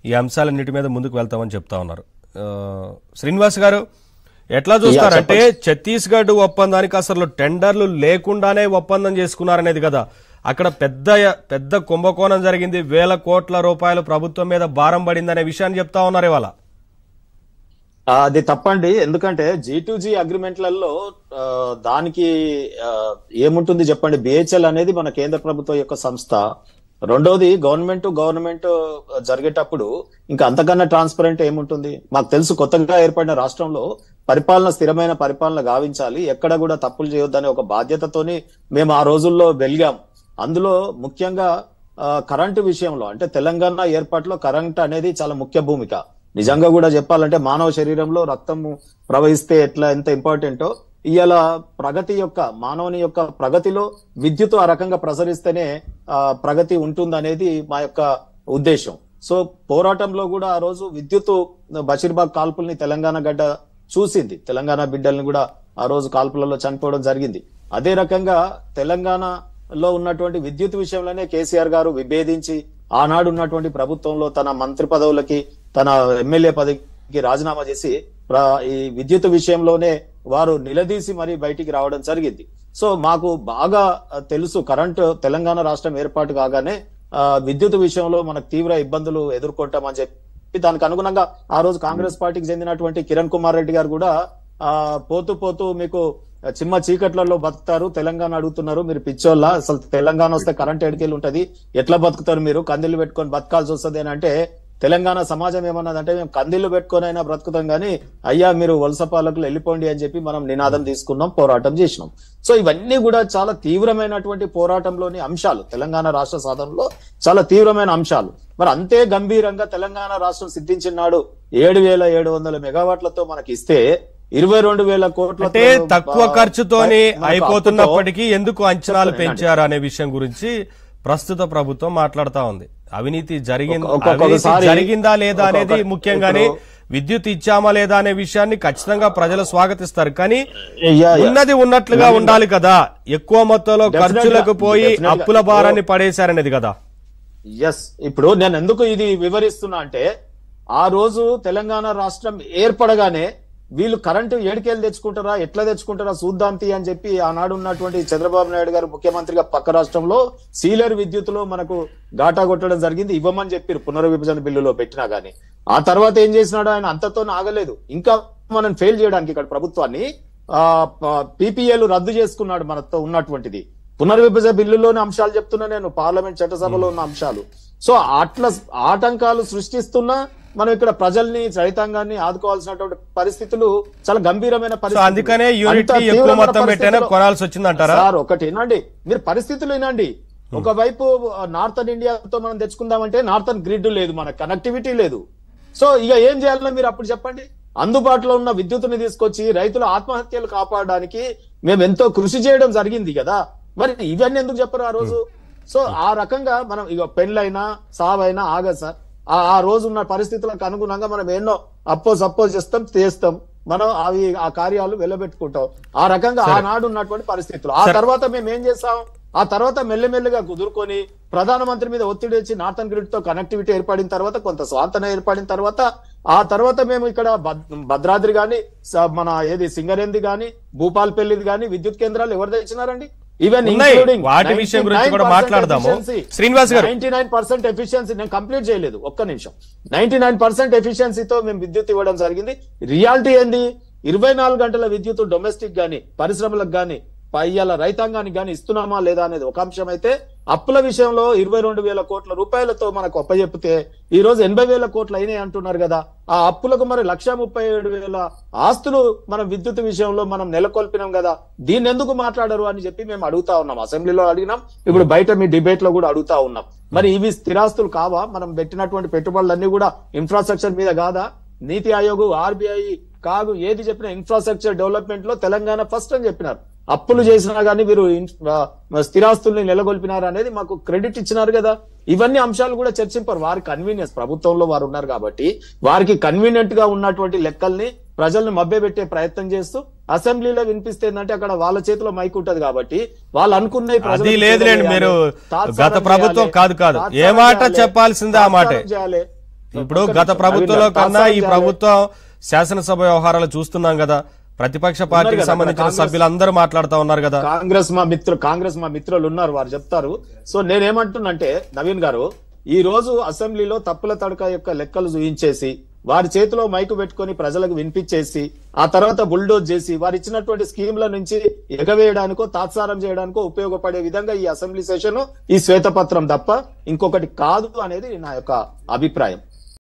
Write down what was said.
ఈ అంశాలన్నిటి మీద ముందుకు వెళ్తామని చెప్తా ఉన్నారు. శ్రీనివాస్ గారు ఎట్లా చూస్తారంటే ఛత్తీస్గఢ్ ఒప్పందానికి అసలు టెండర్లు లేకుండానే ఒప్పందం చేసుకున్నారనేది కదా, అక్కడ పెద్ద కుంభకోణం జరిగింది, వేల కోట్ల రూపాయలు ప్రభుత్వం మీద భారం పడిందనే విషయాన్ని చెప్తా ఉన్నారు ఇవాళ. అది తప్పండి. ఎందుకంటే G2G అగ్రిమెంట్లలో దానికి ఏముంటుంది చెప్పండి. బిహెచ్ఎల్ అనేది మన కేంద్ర ప్రభుత్వం యొక్క సంస్థ. రెండోది గవర్నమెంట్ జరిగేటప్పుడు ఇంకా అంతకన్నా ట్రాన్స్పరెంట్ ఏముంటుంది. మాకు తెలుసు, కొత్తగా ఏర్పడిన రాష్ట్రంలో స్థిరమైన పరిపాలన గావించాలి, ఎక్కడ కూడా తప్పులు చేయొద్దనే ఒక బాధ్యతతోని మేము ఆ రోజుల్లో వెలిగాం. అందులో ముఖ్యంగా కరెంటు విషయంలో, అంటే తెలంగాణ ఏర్పాటులో కరెంట్ అనేది చాలా ముఖ్య భూమిక. నిజంగా కూడా చెప్పాలంటే మానవ శరీరంలో రక్తము ప్రవహిస్తే ఎంత ఇంపార్టెంటో, ఇవాళ మానవుని యొక్క ప్రగతిలో విద్యుత్ ఆ రకంగా ప్రసరిస్తేనే ప్రగతి ఉంటుందనేది మా యొక్క ఉద్దేశం. సో పోరాటంలో కూడా ఆ రోజు విద్యుత్ బషీర్బాగ్ కాల్పుల్ని తెలంగాణ గడ్డ చూసింది. తెలంగాణ బిడ్డల్ని కూడా ఆ రోజు కాల్పులలో చనిపోవడం జరిగింది. అదే రకంగా తెలంగాణలో ఉన్నటువంటి విద్యుత్ విషయంలోనే కేసీఆర్ గారు విభేదించి ఆనాడు ఉన్నటువంటి ప్రభుత్వంలో తన మంత్రి పదవులకి, తన ఎమ్మెల్యే పదవికి రాజీనామా చేసి ఈ విద్యుత్ విషయంలోనే వారు నిలదీసి మరీ బయటికి రావడం జరిగింది. సో మాకు బాగా తెలుసు, తెలంగాణ రాష్ట్రం ఏర్పాటు కాగానే విద్యుత్ విషయంలో మనకు తీవ్ర ఇబ్బందులు ఎదుర్కొంటామని చెప్పి దానికి అనుగుణంగా ఆ రోజు కాంగ్రెస్ పార్టీకి చెందినటువంటి కిరణ్ కుమార్ రెడ్డి గారు కూడా పోతూ మీకు చిమ్మ చీకట్లలో బతుకుతారు, తెలంగాణ అడుగుతున్నారు, మీరు పిచ్చోళ్ళ, అసలు తెలంగాణ వస్తే కరెంట్ ఎడికెళ్ళి ఉంటది, ఎట్లా బతుకుతారు మీరు, కందిళ్ళు పెట్టుకొని బతకాల్సి వస్తుంది అని అంటే తెలంగాణ సమాజం ఏమన్నదంటే మేము కందిళ్ళు పెట్టుకొని అయినా బ్రతుకుతాం కానీ అయ్యా మీరు వలస పాలకులు వెళ్ళిపోండి అని చెప్పి మనం నినాదం తీసుకున్నాం, పోరాటం చేసినాం. సో ఇవన్నీ కూడా చాలా తీవ్రమైనటువంటి పోరాటంలోని అంశాలు, తెలంగాణ రాష్ట్ర సాధనలో చాలా తీవ్రమైన అంశాలు. మరి అంతే గంభీరంగా తెలంగాణ రాష్ట్రం సిద్ధించిన నాడు 7,700 మెగావాట్లతో మనకి ఇస్తే 22,000 కోట్ల అంటే తక్కువ ఖర్చుతోని అయిపోతున్నప్పటికీ ఎందుకు అంచనాలు పెంచారు అనే విషయం గురించి ప్రస్తుత ప్రభుత్వం మాట్లాడుతా ఉంది. అవినీతి జరిగిందా లేదా అనేది ముఖ్యంగానే విద్యుత్ ఇచ్చామా లేదా అనే విషయాన్ని ఖచ్చితంగా ప్రజలు స్వాగతిస్తారు. కానీ ఉన్నది ఉన్నట్లుగా ఉండాలి కదా, ఎక్కువ మొత్తంలో ఖర్చులకు పోయి అప్పుల భారాన్ని పడేశారనేది కదా. ఇప్పుడు నేను ఎందుకు ఇది వివరిస్తున్నా అంటే, ఆ రోజు తెలంగాణ రాష్ట్రం ఏర్పడగానే వీళ్ళు కరెంటు ఏడికేళ్ళు తెచ్చుకుంటారా, ఎట్లా తెచ్చుకుంటారా చూద్దాంతి అని చెప్పి ఆనాడు ఉన్నటువంటి చంద్రబాబు నాయుడు గారు ముఖ్యమంత్రిగా పక్క రాష్ట్రంలో సీలేరు విద్యుత్తులో మనకు ఘాటా కొట్టడం జరిగింది, ఇవ్వమని చెప్పారు పునర్విభజన బిల్లులో పెట్టినా గానీ. ఆ తర్వాత ఏం చేసినాడు ఆయన, అంతతో ఆగలేదు, ఇంకా మనం ఫెయిల్ చేయడానికి ఇక్కడ ప్రభుత్వాన్ని పీపీఏలు రద్దు చేసుకున్నాడు మనతో ఉన్నటువంటిది. పునర్విభజన బిల్లులోని అంశాలు చెప్తున్నా నేను, పార్లమెంట్ చట్టసభలో ఉన్న అంశాలు. సో అట్లా ఆటంకాలు సృష్టిస్తున్నా మనం ఇక్కడ ప్రజల్ని, రైతాంగాన్ని ఆదుకోవాల్సినటువంటి పరిస్థితులు చాలా గంభీరమైన పరిస్థితులు. అందుకనే యూనిటీ ఎక్కువ మొత్తం పెట్టేనే కొనాల్సి వచ్చిందంటారా సార్? ఒకటి వినండి, మీరు పరిస్థితులు వినండి. ఒకవైపు నార్థన్ ఇండియాతో మనం తెచ్చుకుందామంటే నార్థన్ గ్రిడ్ లేదు, మన కనెక్టివిటీ లేదు. సో ఇక ఏం చేయాలన్నా మీరు అప్పుడు చెప్పండి. అందుబాటులో ఉన్న విద్యుత్తుని తీసుకొచ్చి రైతుల ఆత్మహత్యలు కాపాడడానికి మేము ఎంతో కృషి చేయడం జరిగింది కదా, మరి ఇవన్నీ ఎందుకు చెప్పరు ఆ రోజు? సో ఆ రకంగా మనం ఇక పెళ్ళైనా సావైనా ఆగదు సార్. ఆ రోజు ఉన్న పరిస్థితులకు అనుగుణంగా మనం ఎన్నో సపోజ్ చేస్తాం మనం ఆ కార్యాలు వెళ్ళబెట్టుకుంటాం. ఆ రకంగా ఆనాడు ఉన్నటువంటి పరిస్థితులు. ఆ తర్వాత మేము ఏం చేస్తాం, ఆ తర్వాత మెల్లమెల్లగా కుదురుకొని ప్రధానమంత్రి మీద ఒత్తిడి వచ్చి నార్థన్ గ్రిడ్ తో కనెక్టివిటీ ఏర్పడిన తర్వాత, కొంత స్వాంతన ఏర్పడిన తర్వాత, ఆ తర్వాత మేము ఇక్కడ భద్రాద్రి గాని, మన సింగరేంది గాని, భూపాల్పల్లిది గాని విద్యుత్ కేంద్రాలు ఎవరు తెచ్చినారండి? ఈవెన్ వాటి విషయం గురించి కూడా మాట్లాడదాము. శ్రీనివాస్ గారు 99% ఎఫిషియన్సీ, నేను కంప్లీట్ చేయలేదు, ఒక్క నిమిషం. 99% ఎఫిషియన్సీతో మేము విద్యుత్ ఇవ్వడం జరిగింది. రియాలిటీ ఏంది? 24 గంటల విద్యుత్ డొమెస్టిక్ గాని, పరిశ్రమలకు గాని, ఇవాళ రైతాంగానికి గాని ఇస్తున్నామా లేదా అనేది ఒక అంశం అయితే, అప్పుల విషయంలో 22,000 కోట్ల రూపాయలతో మనకు అప్పచెప్పితే ఈ రోజు 80,000 కోట్లు అయినాయి అంటున్నారు కదా. ఆ అప్పులకు మరి 1,37,000 ఆస్తులు మనం విద్యుత్ విషయంలో మనం నెలకొల్పినాం కదా, దీన్ని ఎందుకు మాట్లాడరు అని చెప్పి మేము అడుగుతా ఉన్నాం. అసెంబ్లీలో అడిగినాం, ఇప్పుడు బయట మీ డిబేట్ లో కూడా అడుగుతా ఉన్నాం. మరి ఇవి స్థిరాస్తులు కావా? మనం పెట్టినటువంటి పెట్టుబడులన్నీ కూడా ఇన్ఫ్రాస్ట్రక్చర్ మీద కాదా? నీతి ఆయోగ్, ఆర్బీఐ కాదు, ఏది చెప్పినా ఇన్ఫ్రాస్ట్రక్చర్ డెవలప్మెంట్ లో తెలంగాణ ఫస్ట్ అని చెప్పినారు. అప్పులు చేసినా గానీ మీరు స్థిరాస్తుల్ని నెలకొల్పినారు అనేది మాకు క్రెడిట్ ఇచ్చినారు కదా. ఇవన్నీ అంశాలు కూడా చర్చింపారు. వారి కన్వీనియన్స్, ప్రభుత్వంలో వారు ఉన్నారు కాబట్టి వారికి కన్వీనియంట్ గా ఉన్నటువంటి లెక్కల్ని ప్రజల్ని మభ్యపెట్టే ప్రయత్నం చేస్తూ అసెంబ్లీలో వినిపిస్తే ఏంటంటే అక్కడ వాళ్ళ చేతిలో మైక్ ఉంటది కాబట్టి వాళ్ళు అనుకున్న లేదులేండి, మీరు గత ప్రభుత్వం కాదు ఏ మాట చెప్పాల్సిందే ఆ మాట. ఇప్పుడు గత ప్రభుత్వంలో కన్నా ఈ ప్రభుత్వం శాసనసభ వ్యవహారాలు చూస్తున్నాం కదా, ప్రతిపక్ష పార్టీకి సంబంధించిన సభ్యులందరూ మాట్లాడుతూ ఉన్నారు కదా. కాంగ్రెస్ మా మిత్రులు ఉన్నారు, వారు చెప్తారు. సో నేనేమంటున్నంటే నవీన్ గారు, ఈ రోజు అసెంబ్లీలో తప్పుల తడక యొక్క లెక్కలు చూయించేసి వారి చేతిలో మైకు పెట్టుకొని ప్రజలకు వినిపించేసి ఆ తర్వాత బుల్డోజ్ చేసి వారు ఇచ్చినటువంటి స్కీమ్ల నుంచి ఎగవేయడానికో తాత్సారం చేయడానికో ఉపయోగపడే విధంగా ఈ అసెంబ్లీ సెషన్ ఈ శ్వేతపత్రం తప్ప ఇంకొకటి కాదు అనేది నా యొక్క అభిప్రాయం.